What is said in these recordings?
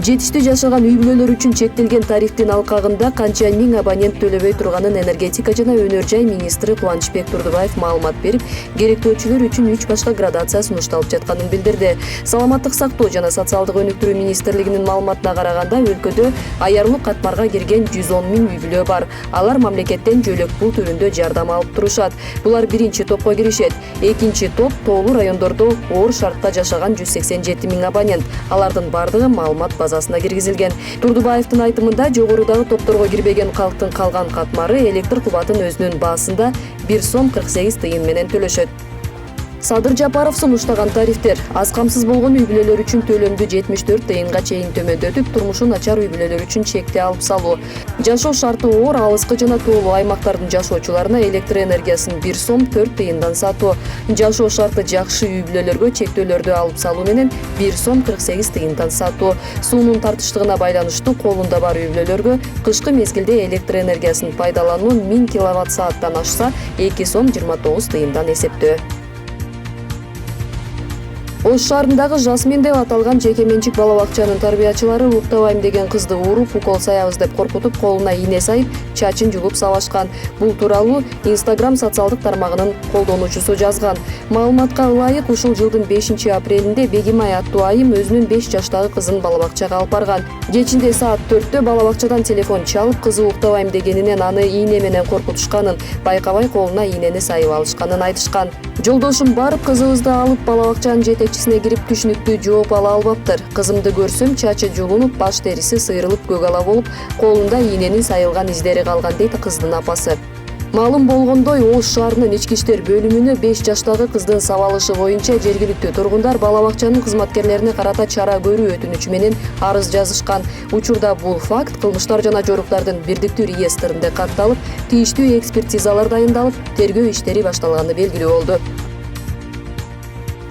Жетиштүү жашаган үй бүлөлөр үчүн чектелген тарифтин алкагында канча миң абонент төлөбөй турганын энергетика жана өнөр жай министри Кубанычбек Турдубаев маалымат берип, керектөөчүлөр үчүн 3 башка градация сунушталып жатканын билдирди. Саламаттык сактоо жана социалдык өнүктүрүү министрлигинин маалыматына караганда, өлкөдө аярлык катмарга кирген 110 миң үй бүлө бар. Алар мамлекеттен жөлөк пул түрүндө жардам алып турушат. Булар биринчи топко киришет. Экинчи топ тоолуу райондордо оор шартта жашаган 187 миң абонент. Алардын бардыгы маалымат базасына киргизилген. Турдубаевдин айтымында, жогорудагы топторго кирбеген калктын калган катмары электр кубатын өзүнүн баасында 1 сом 48 тыйын менен төлөшөт. Садыр Жапаров сунуштаган тарифтер аз камсыз болгон үй бүлөлөр үчүн төлөмдү 74 тыйынга чейин төмөндөтүп, турмушу начар үй бүлөлөр үчүн чекте алып салуу. Жашоо шарты оор, алыскы жана тоолуу аймактардын жашоочуларына электр энергиясын 1 сом 4 тыйындан сатуу. Жашоо шарты жакшы үй бүлөлөргө чектөөлөрдү алып салуу менен 1 сом 48 тыйындан сатуу. Суунун тартыштыгына байланыштуу колунда бар үй бүлөлөргө кышкы мезгилде электр энергиясын пайдалануу 1000 киловатт-сааттан ашса 2 сом 29 тыйындан эсептөө. Ош шаарындагы Жасмин деп аталган жеке менчик бала бакчанын тарбиячылары уктабайм деген кызды уруп, укол саябыз деп коркутуп, колуна ийне сайып, чачын жулуп сабашкан. Бул тууралуу Instagram социалдык тармагынын колдонуучусу жазган. Маалыматка ылайык, ушул жылдын 5-апрелинде Бегимай аттуу айым өзүнүн 5 жаштагы кызын бала бакчага алып барган. Кечинде саат 4-тө бала бакчадан телефон чалып, кызы уктабайм дегенинен аны ийне менен коркутушканын, байкабай колунаийнени сайып алышканын айтышкан. Жолдошум барып, кызыбызды алып бала бакчанын жетекчисине кирип түшүнүктүү жооп ала албаптыр. Кызымды көрсөм, чачы жулунуп, баш териси сыйрылып көк ала болуп, колундаийненин сайылган издери калган, дейт кыздын апасы. Маалым болгондой, Ош шаарынын ички иштер бөлүмүнө 5 жаштагы кыздын сабалышы боюнча жергиликтүү тургундар бала бакчанын кызматкерлерине карата чара көрүү өтүнүчү менен арыз жазышкан. Учурда бул факт кылмыштар жана жоруктардын бирдиктүү реестринде катталып, тийиштүү экспертизалар дайындалып, тергөө иштери башталганы белгилүү болду.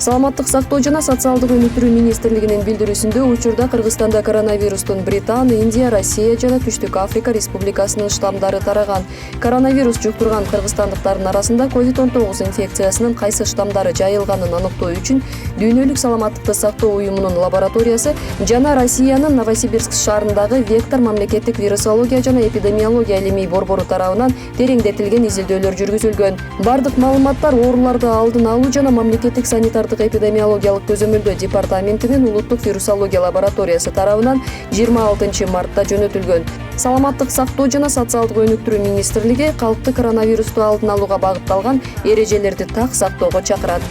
Саламаттык сактоо жана социалдык өнүктүрүү министрлигинин билдирүүсүндө, учурда Кыргызстанда коронавирустун Британ, Индия, Россия жана Түштүк Африка республикасынын штамдары тараган. Коронавирус жуктурган кыргызстандыктардын арасында COVID-19 инфекциясынын кайсы штамдары жайылганын аныктоо үчүн Дүйнөлүк саламаттыкты сактоо уюмунун лабораториясы жана Россиянын Новосибирск шаарындагы Вектор мамлекеттик вирусология жана эпидемиология илимий борбору тарабынан тереңдетилген изилдөөлөр жүргүзүлгөн. Бардык маалыматтар ооруларды алдын алуу жана мамлекеттик санитардык эпидемиологиялык көзөмөлдөө департаментинин улуттук вирусология лабораториясы тарабынан 26 мартта жөнөтүлгөн. Саламаттык сактоо жана социалдык өнүктүрүү министрлиги калкты коронавирусту алдын алууга багытталган эрежелерди так сактоого чакырат.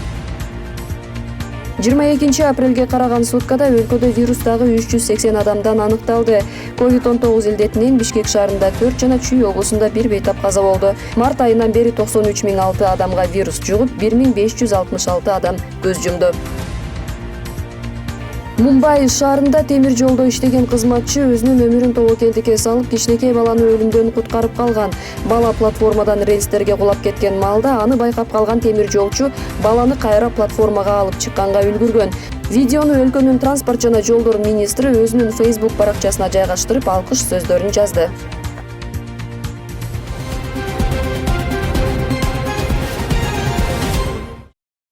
22 апрелге караган суткада өлкөдө вирустагы 380 адамдан аныкталды. COVID-19 илдетинен Бишкек шаарында 4 жана Чүй облусунда 1 бейтап каза болду. Март айынан бери 93.006 адамга вирус жугуп, 1566 адам көз жумду. Мумбай шаарында темир жолдо иштеген кызматчы өзүнүн өмүрүн тобокелдикке салып, кичинекей баланы өлүмдөн куткарып калган. Бала платформадан рельстерге кулап кеткен маалда аны байкап калган темир жолчу баланы кайра платформага алып чыкканга үлгүргөн. Видеону өлкөнүн транспорт жана жолдор министри өзүнүн Facebook баракчасына жайгаштырып, алкыш сөздөрүн жазды.